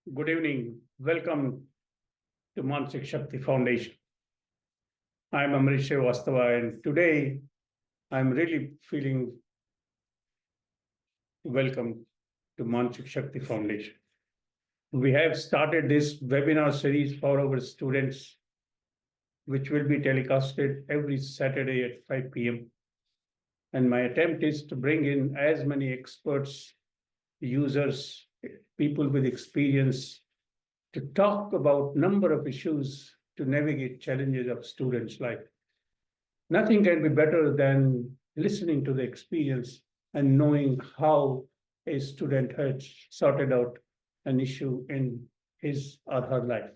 Good evening. Welcome to Mnasik Shakti Foundation. I'm Amresh Shrivastava, and today I'm really feeling welcome to Mnasik Shakti Foundation. We have started this webinar series for our students, which will be telecasted every Saturday at 5 p.m. And my attempt is to bring in as many experts, users, people with experience to talk about number of issues to navigate challenges of students' life. Nothing can be better than listening to the experience and knowing how a student has sorted out an issue in his or her life.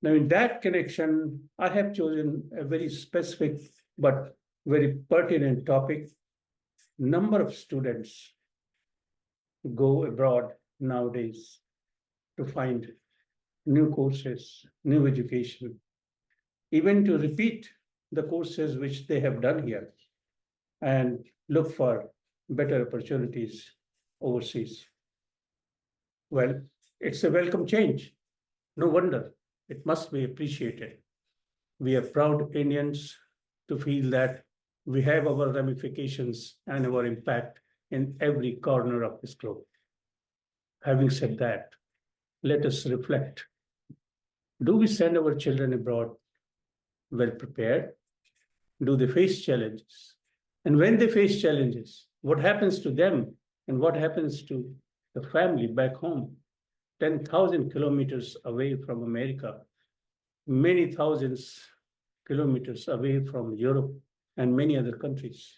Now, in that connection, I have chosen a very specific but very pertinent topic. Number of students go abroad nowadays to find new courses, new education, even to repeat the courses which they have done here and look for better opportunities overseas. Well, it's a welcome change. No wonder it must be appreciated. We are proud Indians to feel that we have our ramifications and our impact in every corner of this globe. Having said that, let us reflect. Do we send our children abroad well prepared? Do they face challenges? And when they face challenges, what happens to them and what happens to the family back home? 10,000 kilometers away from America, many thousands kilometers away from Europe and many other countries.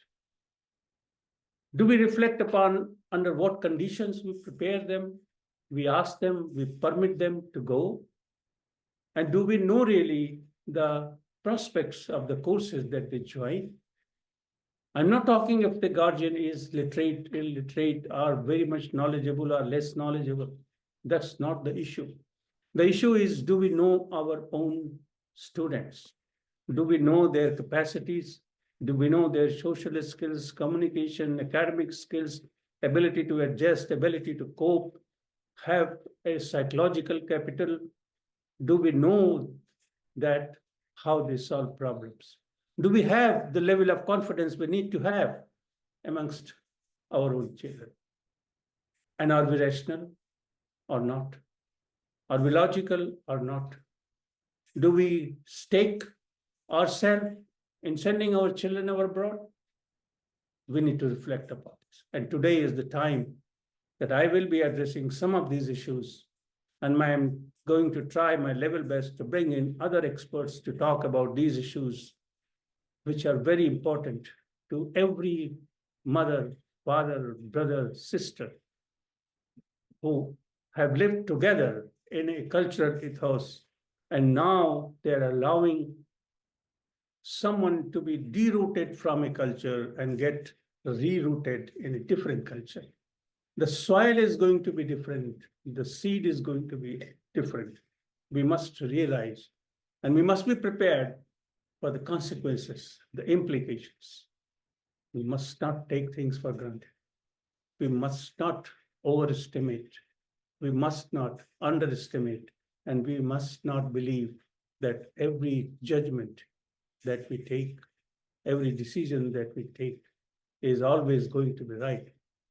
Do we reflect upon under what conditions we prepare them, we ask them, we permit them to go? And do we know really the prospects of the courses that they join? I'm not talking if the guardian is literate, illiterate, or very much knowledgeable or less knowledgeable. That's not the issue. The issue is, do we know our own students? Do we know their capacities? Do we know their social skills, communication, academic skills, ability to adjust, ability to cope, have a psychological capital? Do we know that how they solve problems? Do we have the level of confidence we need to have amongst our own children? And are we rational or not? Are we logical or not? Do we stake ourselves in sending our children abroad? We need to reflect upon this. And today is the time that I will be addressing some of these issues, and I'm going to try my level best to bring in other experts to talk about these issues, which are very important to every mother, father, brother, sister who have lived together in a cultural ethos, and now they're allowing someone to be derooted from a culture and get rerouted in a different culture. The soil is going to be different. The seed is going to be different. We must realize, and we must be prepared for the consequences, the implications. We must not take things for granted. We must not overestimate. We must not underestimate. And we must not believe that every judgment that we take, every decision that we take is always going to be right.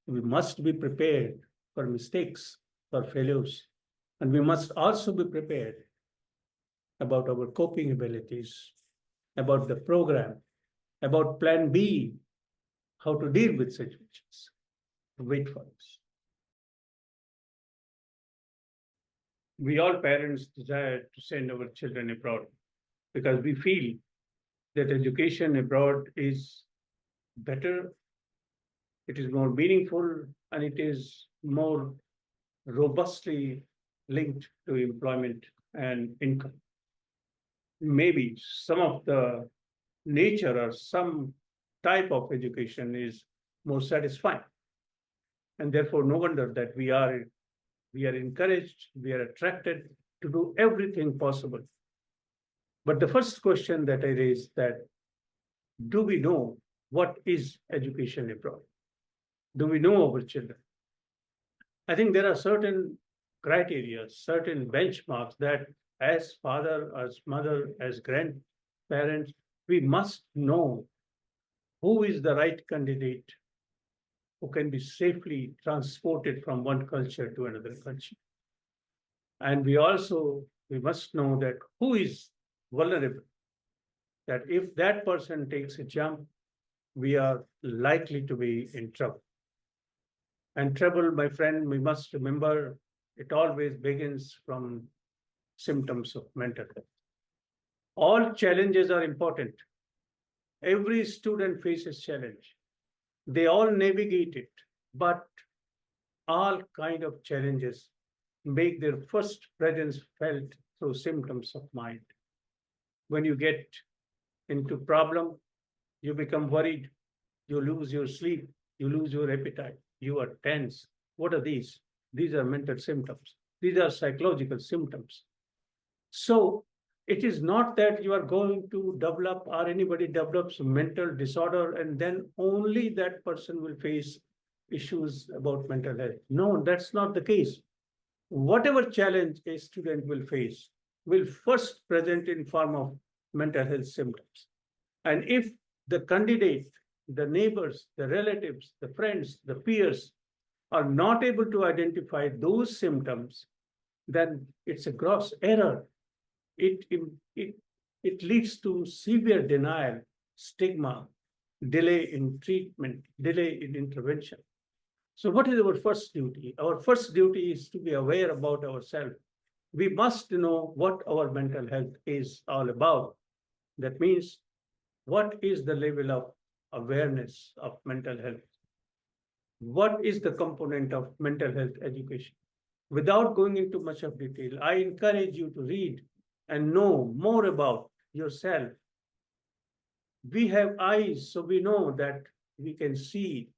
We must be prepared for mistakes, for failures. And we must also be prepared about our coping abilities, about the program, about plan B, how to deal with situations. Wait for us. We all parents desire to send our children abroad because we feel that education abroad is better, it is more meaningful, and it is more robustly linked to employment and income. Maybe some of the nature or some type of education is more satisfying. And therefore, no wonder that we are encouraged, we are attracted to do everything possible. But the first question that I raise that, do we know what is education abroad? Do we know our children? I think there are certain criteria, certain benchmarks that as father, as mother, as grandparents, we must know who is the right candidate who can be safely transported from one culture to another culture. And we must know that who is vulnerable, that if that person takes a jump, we are likely to be in trouble. And trouble, my friend, we must remember it always begins from symptoms of mental health. All challenges are important. Every student faces challenge. They all navigate it, but all kind of challenges make their first presence felt through symptoms of mind. When you get into problem, you become worried, you lose your sleep, you lose your appetite, you are tense. What are these? These are mental symptoms. These are psychological symptoms. So it is not that you are going to develop or anybody develops mental disorder and then only that person will face issues about mental health. No, that's not the case. Whatever challenge a student will face will first present in form of mental health symptoms. And if the candidate, the neighbors, the relatives, the friends, the peers are not able to identify those symptoms, then it's a gross error. It, it, it leads to severe denial, stigma, delay in treatment, delay in intervention. So, what is our first duty? Our first duty is to be aware about ourselves. We must know what our mental health is all about. That means, what is the level of awareness of mental health? What is the component of mental health education? Without going into much of detail, I encourage you to read and know more about yourself. We have eyes, so we know that we can see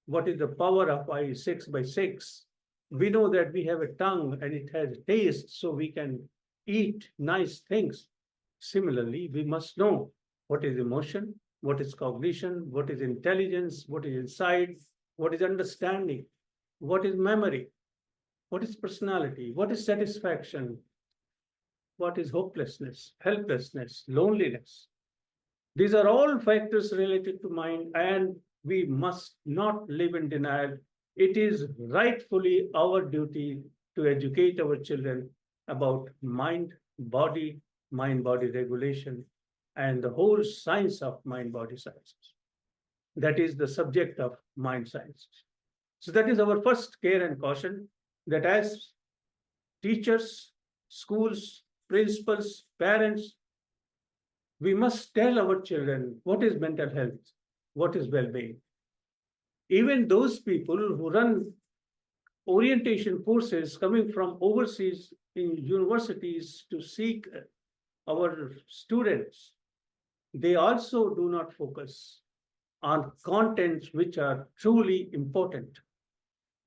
what is the power of eye 6 by 6. We know that we have a tongue and it has taste, so we can eat nice things. Similarly, we must know what is emotion, what is cognition, what is intelligence, what is insight, what is understanding, what is memory, what is personality, what is satisfaction, what is hopelessness, helplessness, loneliness. These are all factors related to mind, and we must not live in denial. It is rightfully our duty to educate our children about mind body regulation, and the whole science of mind body sciences. That is the subject of mind sciences. So, that is our first care and caution, that as teachers, schools, principals, parents, we must tell our children what is mental health, what is well being. Even those people who run orientation courses coming from overseas in universities to seek our students, they also do not focus on contents which are truly important.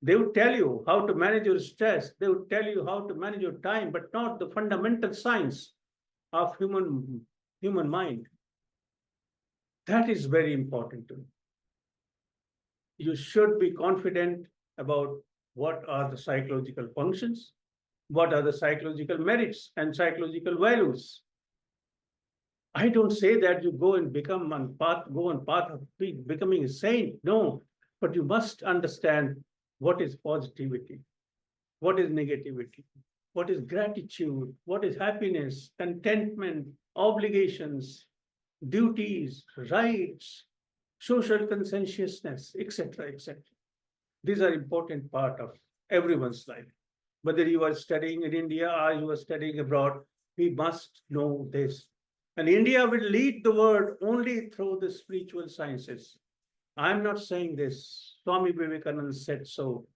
They would tell you how to manage your stress, they would tell you how to manage your time, but not the fundamental science of human mind. That is very important to me. You should be confident about what are the psychological functions, what are the psychological merits and psychological values. I don't say that you go and go on path of becoming a saint. No, but you must understand what is positivity, what is negativity, what is gratitude, what is happiness, contentment, obligations, duties, rights, social conscientiousness, etc., etc. These are important part of everyone's life. Whether you are studying in India or you are studying abroad, we must know this. And India will lead the world only through the spiritual sciences. I'm not saying this. Swami Vivekananda said so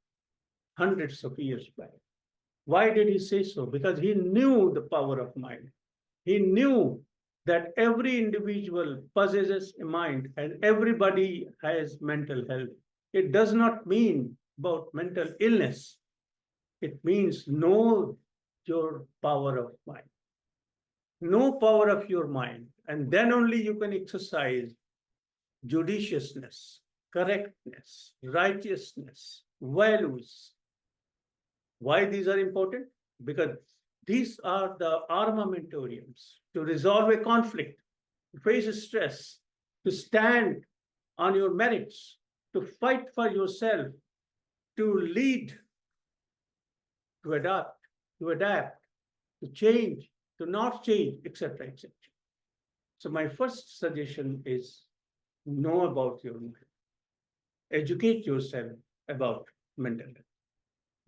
hundreds of years back. Why did he say so? Because he knew the power of mind. He knew that every individual possesses a mind and everybody has mental health. It does not mean about mental illness. It means know your power of mind. Know power of your mind, and then only you can exercise judiciousness, correctness, righteousness, values, Why these are important? Because these are the armamentariums to resolve a conflict, to face stress, to stand on your merits, to fight for yourself, to lead, to adapt, to change, to not change, etc., etc. So my first suggestion is know about your mind, educate yourself about mental health.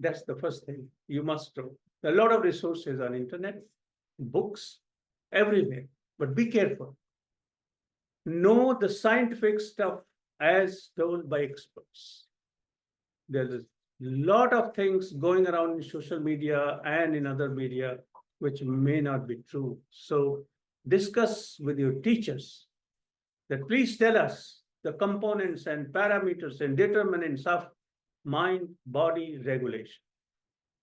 That's the first thing you must know. There are a lot of resources on internet, books, everywhere, but be careful. Know the scientific stuff as told by experts. There's a lot of things going around in social media and in other media which may not be true. So discuss with your teachers that please tell us the components and parameters and determinants of mind body regulation,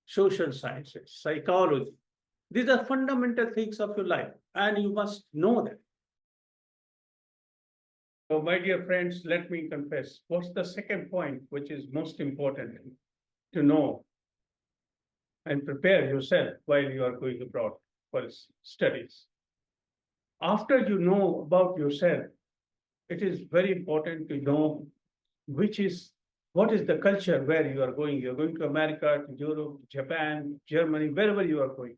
social sciences, psychology. These are fundamental things of your life, and you must know them. So, my dear friends, let me confess what's the second point, which is most important to know and prepare yourself while you are going abroad for studies. After you know about yourself, it is very important to know which is what is the culture where you are going. You're going to America, to Europe, Japan, Germany, wherever you are going.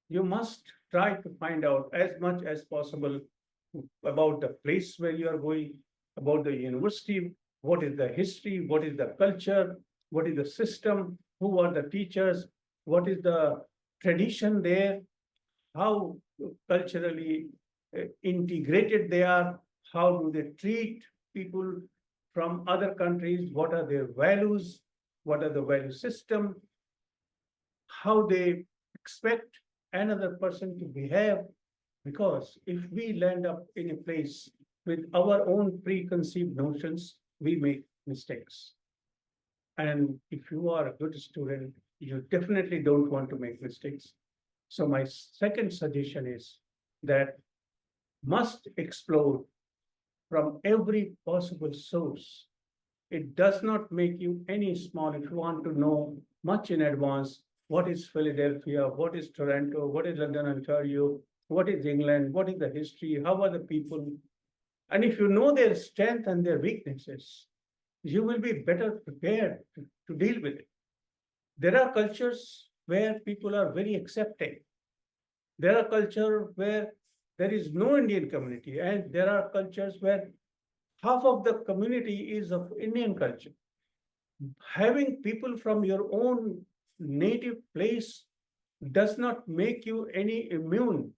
You must try to find out as much as possible about the place where you are going, about the university, what is the history, what is the culture, what is the system, who are the teachers, what is the tradition there, how culturally integrated they are, how do they treat people from other countries, what are their values, what are the value system, how they expect another person to behave. Because if we land up in a place with our own preconceived notions, we make mistakes. And if you are a good student, you definitely don't want to make mistakes. So my second suggestion is that must explore from every possible source. It does not make you any small if you want to know much in advance what is Philadelphia, what is Toronto, what is London, Ontario, what is England, what is the history, how are the people. And if you know their strength and their weaknesses, you will be better prepared to deal with it. There are cultures where people are very accepting. There are cultures where there is no Indian community, and there are cultures where half of the community is of Indian culture. Having people from your own native place does not make you any immune.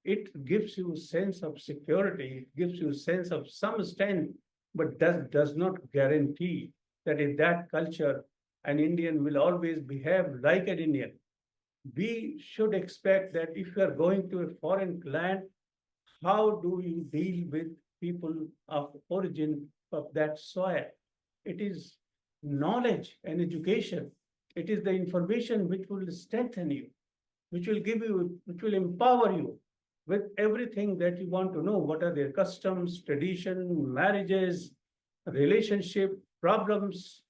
It gives you a sense of security, it gives you a sense of some strength, but does not guarantee that in that culture, an Indian will always behave like an Indian. We should expect that if you are going to a foreign land, how do you deal with people of origin of that soil? It is knowledge and education. It is the information which will strengthen you, which will give you, which will empower you with everything that you want to know. What are their customs, tradition, marriages, relationship, problems?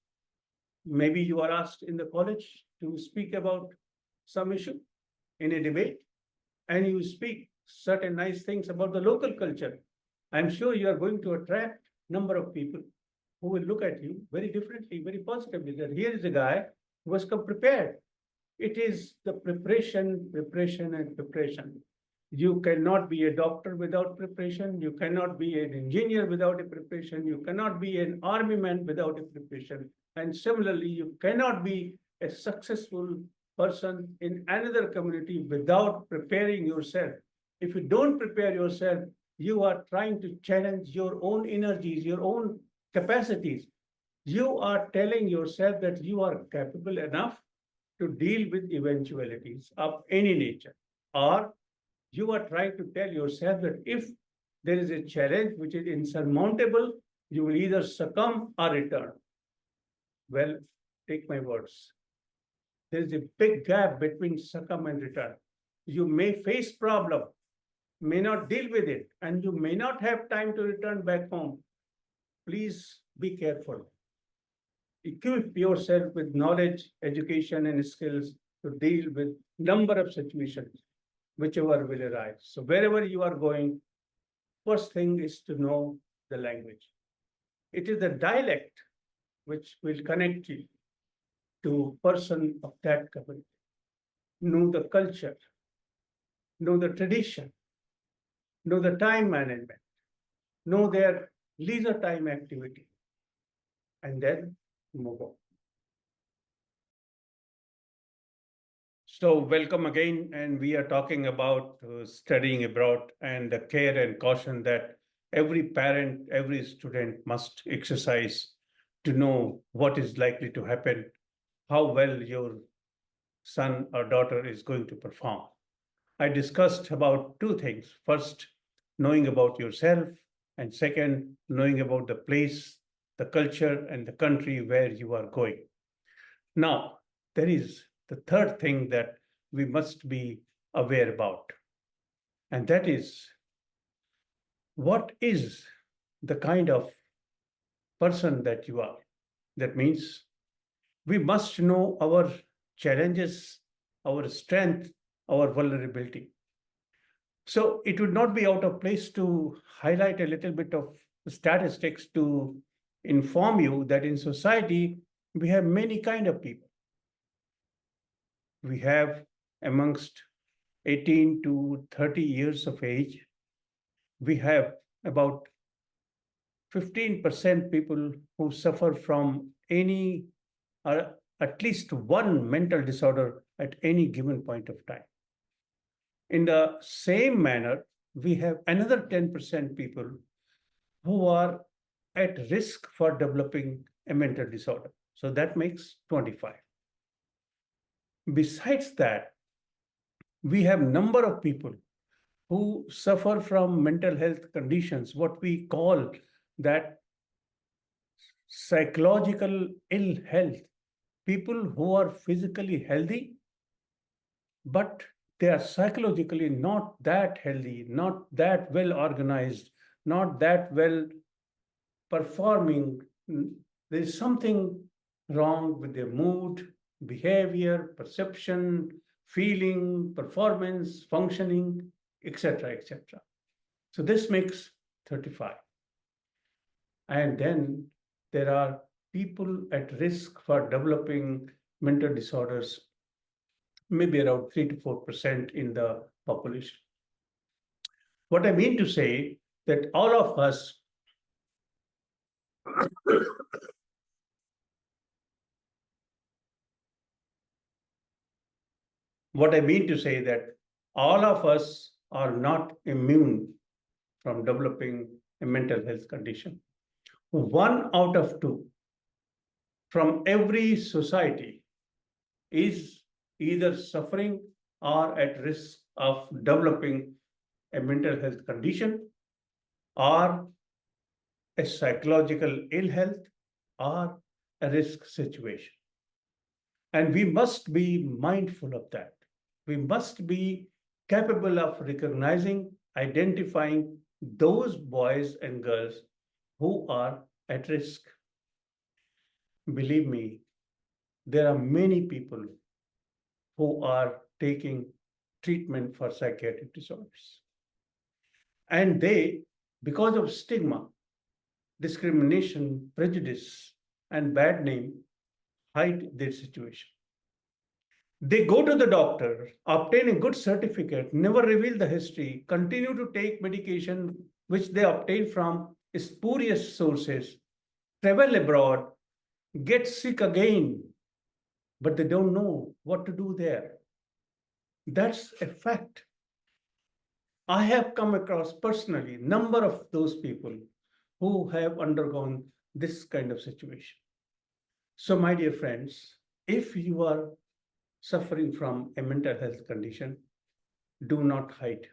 Maybe you are asked in the college to speak about some issue in a debate, and you speak certain nice things about the local culture. I'm sure you are going to attract number of people who will look at you very differently, very positively. That here is a guy who has come prepared. It is the preparation, preparation, and preparation. You cannot be a doctor without preparation. You cannot be an engineer without a preparation. You cannot be an army man without a preparation. And similarly, you cannot be a successful person in another community without preparing yourself. If you don't prepare yourself, you are trying to challenge your own energies, your own capacities. You are telling yourself that you are capable enough to deal with eventualities of any nature. Or you are trying to tell yourself that if there is a challenge which is insurmountable, you will either succumb or return. Well, take my words. There is a big gap between succumb and return. You may face problem, may not deal with it, and you may not have time to return back home. Please be careful. equip yourself with knowledge, education, and skills to deal with number of situations, whichever will arise. So wherever you are going, first thing is to know the language. It is the dialect which will connect you to person of that community. Know the culture, know the tradition, know the time management, know their leisure time activity, and then move on. So, welcome again, and we are talking about studying abroad and the care and caution that every parent, every student must exercise to know what is likely to happen, how well your son or daughter is going to perform. I discussed about two things. First, knowing about yourself, and second, knowing about the place, the culture, and the country where you are going. Now, there is the third thing that we must be aware about, and that is what is the kind of person that you are. That means we must know our challenges, our strength, our vulnerability. So it would not be out of place to highlight a little bit of statistics to inform you that in society we have many kind of people. We have amongst 18 to 30 years of age, we have about 15% people who suffer from any or at least one mental disorder at any given point of time. In the same manner, we have another 10% people who are at risk for developing a mental disorder. So that makes 25. Besides that, we have number of people who suffer from mental health conditions, what we call that psychological ill health. People who are physically healthy, but they are psychologically not that healthy, not that well organized, not that well performing. There is something wrong with their mood, behavior, perception, feeling, performance, functioning, etc., etc. So this makes 35. And then there are people at risk for developing mental disorders, maybe around 3 to 4% in the population. What I mean to say that all of us what I mean to say that all of us are not immune from developing a mental health condition. One out of two from every society is either suffering or at risk of developing a mental health condition or a psychological ill health or a risk situation. And we must be mindful of that. We must be capable of recognizing, identifying those boys and girls who are at risk. Believe me, there are many people who are taking treatment for psychiatric disorders. And they, because of stigma, discrimination, prejudice, and bad name, hide their situation. They go to the doctor, obtain a good certificate, never reveal the history, continue to take medication which they obtain from spurious sources, travel abroad, get sick again, but they don't know what to do there. That's a fact. I have come across personally number of those people who have undergone this kind of situation. So, my dear friends, if you are suffering from a mental health condition, do not hide.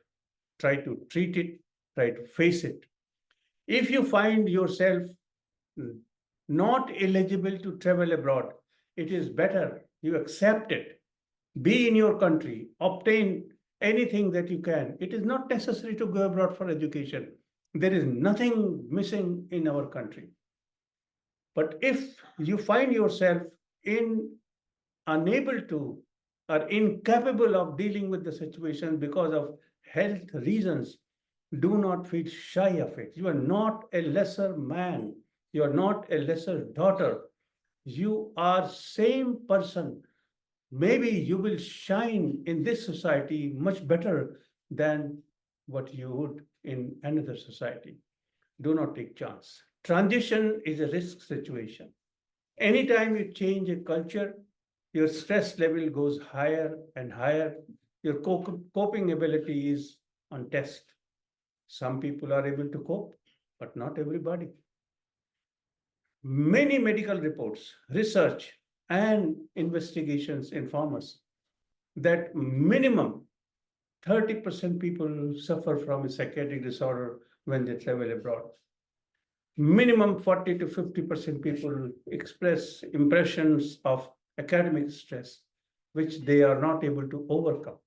Try to treat it, try to face it. If you find yourself not eligible to travel abroad, it is better you accept it. Be in your country, obtain anything that you can. It is not necessary to go abroad for education. There is nothing missing in our country. But if you find yourself in unable to or incapable of dealing with the situation because of health reasons, do not feel shy of it. You are not a lesser man. You are not a lesser daughter. You are same person. Maybe you will shine in this society much better than what you would in another society. Do not take chance. Transition is a risk situation. Anytime you change a culture, your stress level goes higher and higher. Your coping ability is on test. Some people are able to cope, but not everybody. Many medical reports, research, and investigations inform us that minimum 30% people suffer from a psychiatric disorder when they travel abroad. Minimum 40 to 50% people express impressions of academic stress, which they are not able to overcome.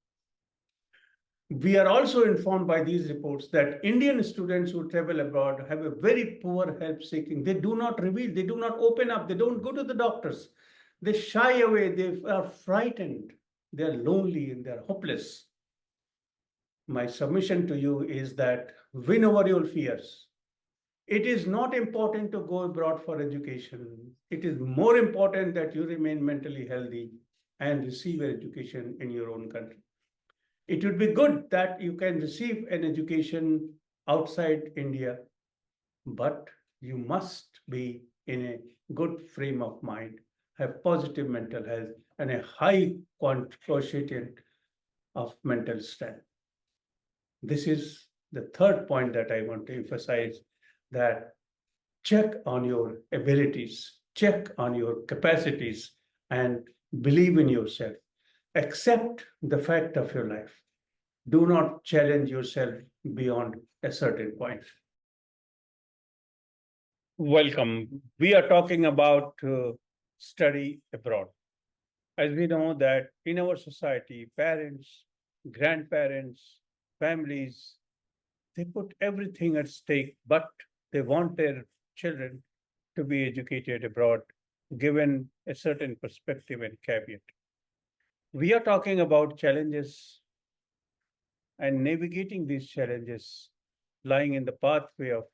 We are also informed by these reports that Indian students who travel abroad have a very poor help seeking. They do not reveal, they do not open up, they don't go to the doctors. They shy away, they are frightened, they are lonely, and they are hopeless. My submission to you is that win over your fears. It is not important to go abroad for education. It is more important that you remain mentally healthy and receive an education in your own country. It would be good that you can receive an education outside India, but you must be in a good frame of mind, have positive mental health, and a high quotient of mental strength. This is the third point that I want to emphasize, that check on your abilities, check on your capacities, and believe in yourself. Accept the fact of your life. Do not challenge yourself beyond a certain point. Welcome. We are talking about study abroad. As we know that in our society, parents, grandparents, families, they put everything at stake, but they want their children to be educated abroad, given a certain perspective and caveat. We are talking about challenges and navigating these challenges lying in the pathway of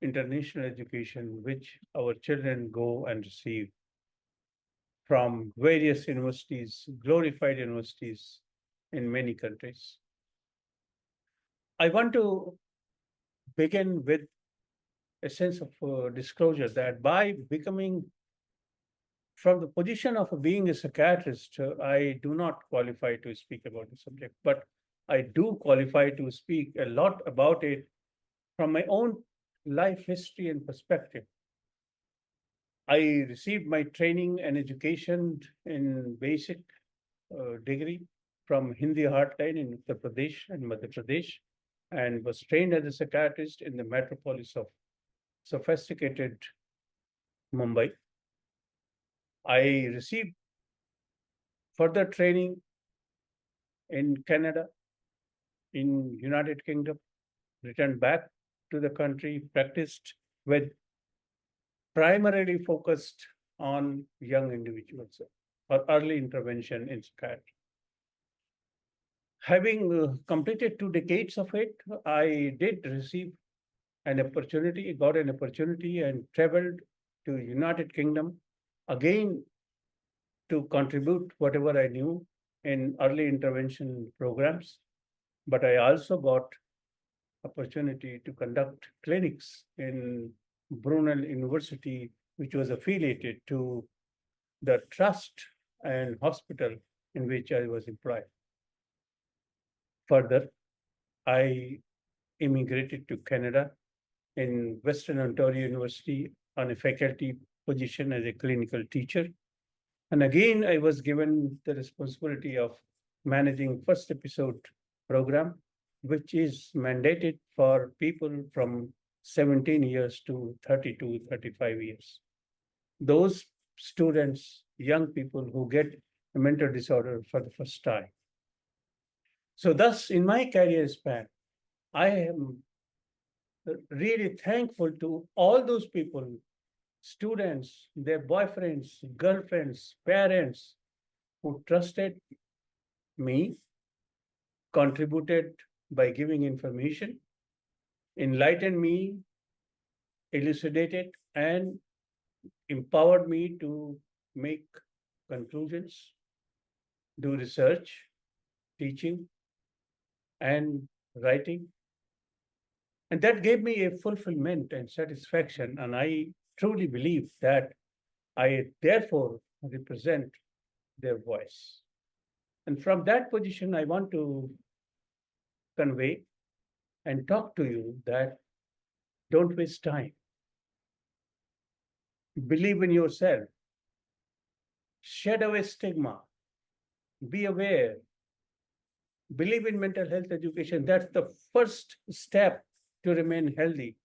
international education, which our children go and receive from various universities, glorified universities in many countries. I want to begin with a sense of disclosure that by becoming from the position of being a psychiatrist, I do not qualify to speak about the subject, but I do qualify to speak a lot about it from my own life history and perspective. I received my training and education in basic degree from Hindi Heartline in Uttar Pradesh and Madhya Pradesh, and was trained as a psychiatrist in the metropolis of sophisticated Mumbai. I received further training in Canada, in United Kingdom, returned back to the country, practiced with primarily focused on young individuals or early intervention in psychiatry. Having completed 2 decades of it, I did receive an opportunity, got an opportunity and traveled to United Kingdom again to contribute whatever I knew in early intervention programs. But I also got opportunity to conduct clinics in Brunel University, which was affiliated to the trust and hospital in which I was employed. Further, I immigrated to Canada in Western Ontario University on a faculty position as a clinical teacher. And again, I was given the responsibility of managing first episode program, which is mandated for people from 17 years to 32, 35 years. Those students, young people who get a mental disorder for the first time. So thus, in my career span, I am really thankful to all those people, students, their boyfriends, girlfriends, parents who trusted me, contributed by giving information, enlightened me, elucidated, and empowered me to make conclusions, do research, teaching, and writing. And that gave me a fulfillment and satisfaction. And I truly believe that I therefore represent their voice. And from that position, I want to convey and talk to you that don't waste time. Believe in yourself, shed away stigma, be aware, believe in mental health education. That's the first step to remain healthy.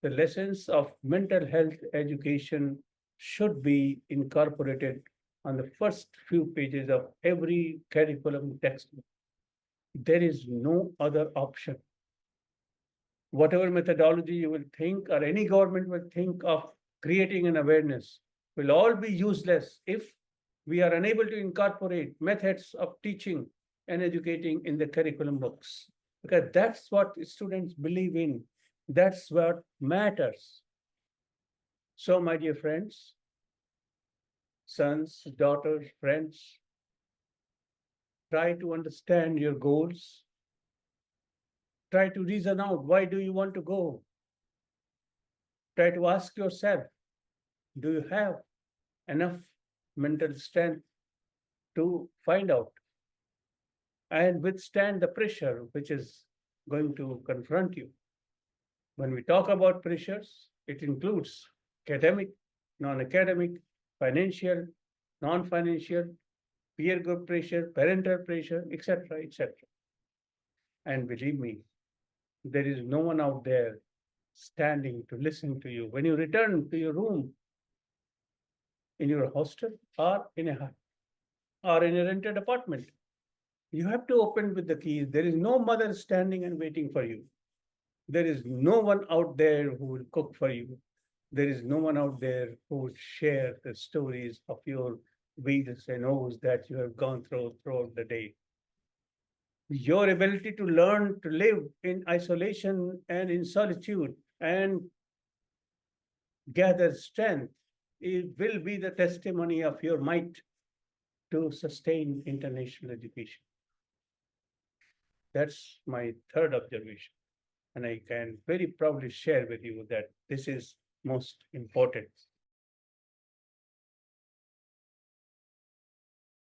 The lessons of mental health education should be incorporated on the first few pages of every curriculum textbook. There is no other option. Whatever methodology you will think or any government will think of creating an awareness will all be useless if we are unable to incorporate methods of teaching and educating in the curriculum books. Because that's what students believe in. That's what matters. So, my dear friends, sons, daughters, friends, try to understand your goals. Try to reason out why do you want to go. Try to ask yourself, do you have enough mental strength to find out and withstand the pressure which is going to confront you? When we talk about pressures, it includes academic, non-academic, financial, non-financial, peer group pressure, parental pressure, etc., etc. And believe me, there is no one out there standing to listen to you. When you return to your room, in your hostel or in a rented apartment, you have to open with the keys. There is no mother standing and waiting for you. There is no one out there who will cook for you. There is no one out there who will share the stories of your wheels and woes that you have gone throughout the day. Your ability to learn to live in isolation and in solitude and gather strength, it will be the testimony of your might to sustain international education. That's my third observation. And I can very proudly share with you that this is most important.